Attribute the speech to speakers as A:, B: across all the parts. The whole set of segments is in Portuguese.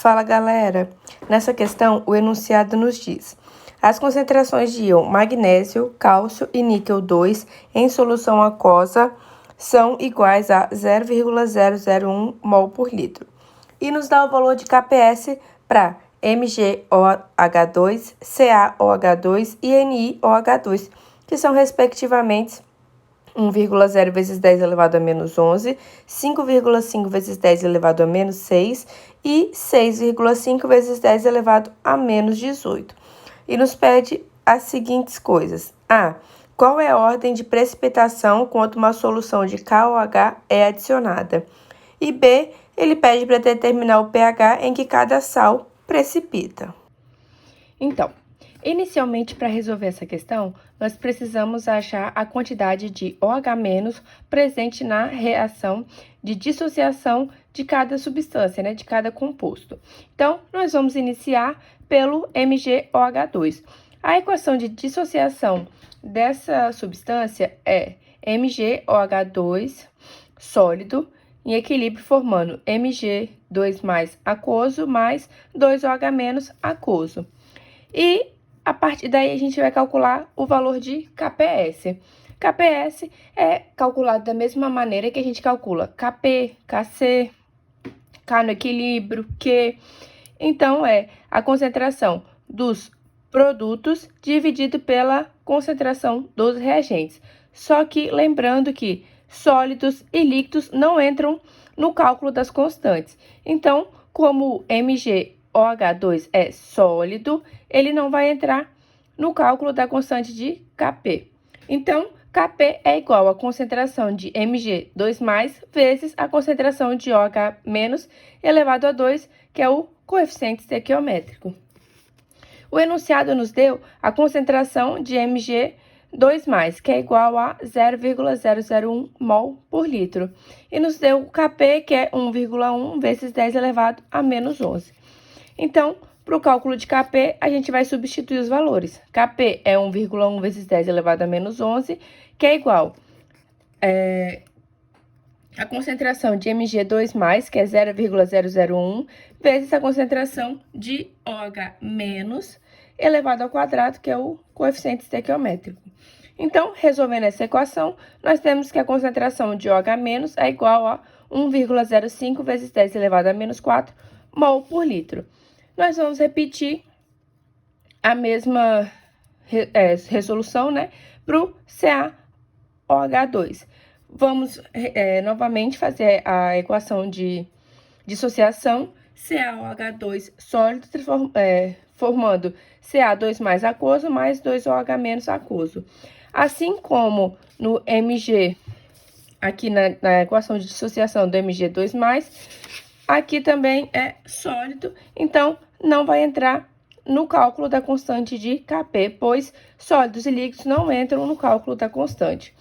A: Fala, galera! Nessa questão, o enunciado nos diz: as concentrações de íon magnésio, cálcio e níquel 2 em solução aquosa são iguais a 0,001 mol por litro. E nos dá o valor de KPS para MgOH2, CaOH2 e NiOH2, que são respectivamente 1,0 vezes 10 elevado a menos 11, 5,5 vezes 10 elevado a menos 6 e 6,5 vezes 10 elevado a menos 18. E nos pede as seguintes coisas. A. Qual é a ordem de precipitação quando uma solução de KOH é adicionada? E B. Ele pede para determinar o pH em que cada sal precipita. Então, inicialmente, para resolver essa questão, nós precisamos achar a quantidade de OH- presente na reação de dissociação de cada substância, de cada composto. Então, nós vamos iniciar pelo MgOH2. A equação de dissociação dessa substância é MgOH2 sólido em equilíbrio, formando Mg2 aquoso mais 2OH- aquoso. E a partir daí a gente vai calcular o valor de KPS. KPS é calculado da mesma maneira que a gente calcula Kp, Kc, K no equilíbrio, Q. Então, é a concentração dos produtos dividido pela concentração dos reagentes. Só que lembrando que sólidos e líquidos não entram no cálculo das constantes. Então, como MgOH2 é sólido, ele não vai entrar no cálculo da constante de Kp. Então, Kp é igual à concentração de Mg2+, vezes a concentração de OH- elevado a 2, que é o coeficiente estequiométrico. O enunciado nos deu a concentração de Mg2+, que é igual a 0,001 mol por litro. E nos deu o Kp, que é 1,1 vezes 10 elevado a menos 11. Então, para o cálculo de Kp, a gente vai substituir os valores. Kp é 1,1 vezes 10 elevado a menos 11, que é igual a concentração de Mg2+, que é 0,001, vezes a concentração de OH- elevado ao quadrado, que é o coeficiente estequiométrico. Então, resolvendo essa equação, nós temos que a concentração de OH- é igual a 1,05 vezes 10 elevado a menos 4 mol por litro. Nós vamos repetir a mesma resolução, para o CaOH2. Vamos novamente fazer a equação de dissociação CaOH2 sólido, formando Ca2+ aquoso mais 2OH- aquoso. Assim como no Mg, aqui na equação de dissociação do Mg2+, aqui também é sólido, então não vai entrar no cálculo da constante de Kp, pois sólidos e líquidos não entram no cálculo da constante.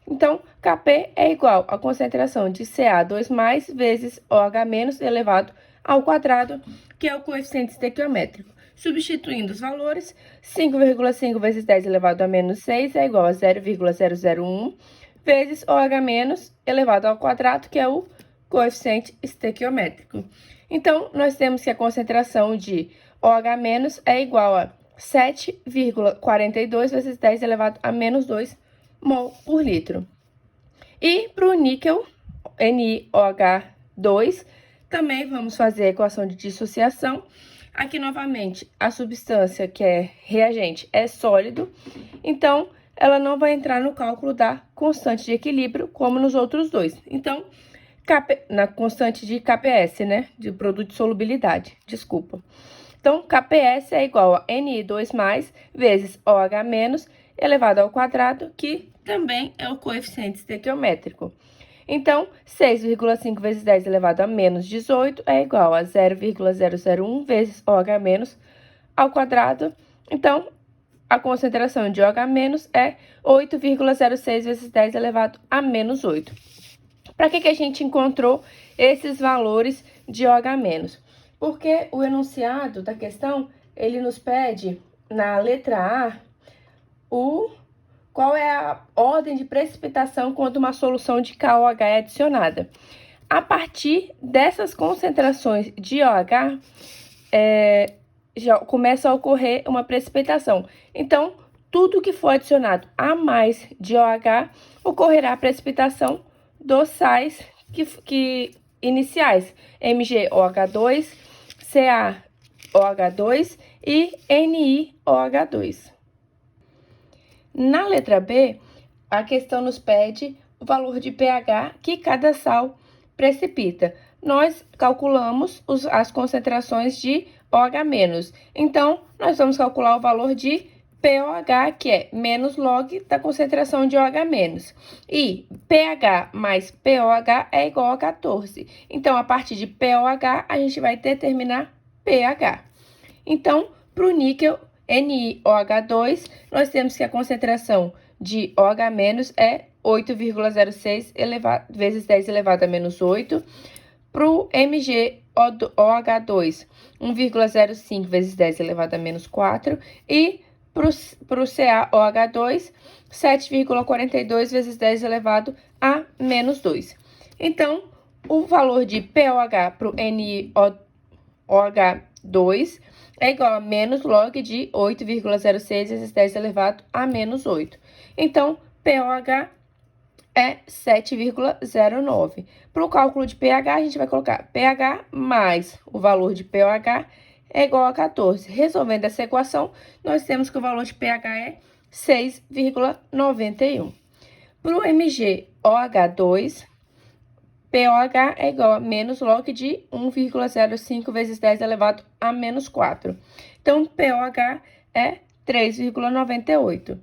A: Então, Kp é igual à concentração de Ca2+ vezes OH- elevado ao quadrado, que é o coeficiente estequiométrico. Substituindo os valores, 5,5 vezes 10 elevado a menos 6 é igual a 0,001 vezes OH- elevado ao quadrado, que é o coeficiente estequiométrico. Então, nós temos que a concentração de OH- é igual a 7,42 vezes 10 elevado a menos 2 mol por litro. E para o níquel, NiOH2, também vamos fazer a equação de dissociação. Aqui, novamente, a substância que é reagente é sólido, então ela não vai entrar no cálculo da constante de equilíbrio, como nos outros dois. Então, na constante de KPS, de produto de solubilidade, desculpa. Então, KPS é igual a Ni2+, vezes OH- elevado ao quadrado, que também é o coeficiente estequiométrico. Então, 6,5 vezes 10 elevado a menos 18 é igual a 0,001 vezes OH- ao quadrado. Então, a concentração de OH- é 8,06 vezes 10 elevado a menos 8. Para que a gente encontrou esses valores de OH-? Porque o enunciado da questão, ele nos pede, na letra A, qual é a ordem de precipitação quando uma solução de KOH é adicionada. a partir dessas concentrações de OH, já começa a ocorrer uma precipitação. Então, tudo que for adicionado a mais de OH, ocorrerá a precipitação dos sais iniciais, MgOH2, CaOH2 e NiOH2. Na letra B, a questão nos pede o valor de pH que cada sal precipita. Nós calculamos as concentrações de OH-. Então, nós vamos calcular o valor de pOH, que é menos log da concentração de OH-. E pH mais pOH é igual a 14. Então, a partir de pOH, a gente vai determinar pH. Então, para o níquel NiOH2, nós temos que a concentração de OH- é 8,06 vezes 10 elevado a menos 8. Para o MgOH2, 1,05 vezes 10 elevado a menos 4. E para o CaOH2, 7,42 vezes 10 elevado a menos 2. Então, o valor de pOH para o NiOH2 é igual a menos log de 8,06 vezes 10 elevado a menos 8. Então, pOH é 7,09. Para o cálculo de pH, a gente vai colocar pH mais o valor de pOH é igual a 14. Resolvendo essa equação, nós temos que o valor de pH é 6,91. Para o MgOH2, pOH é igual a menos log de 1,05 vezes 10 elevado a menos 4. Então, pOH é 3,98.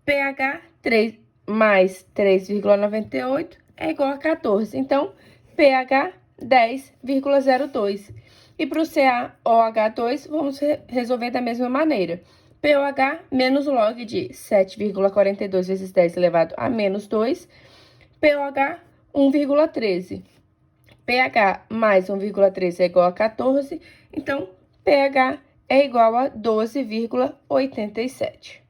A: pH 3 mais 3,98 é igual a 14. Então, pH 10,02. E para o CaOH2, vamos resolver da mesma maneira. pOH menos log de 7,42 vezes 10 elevado a menos 2. pOH 1,13. pH mais 1,13 é igual a 14. Então, pH é igual a 12,87.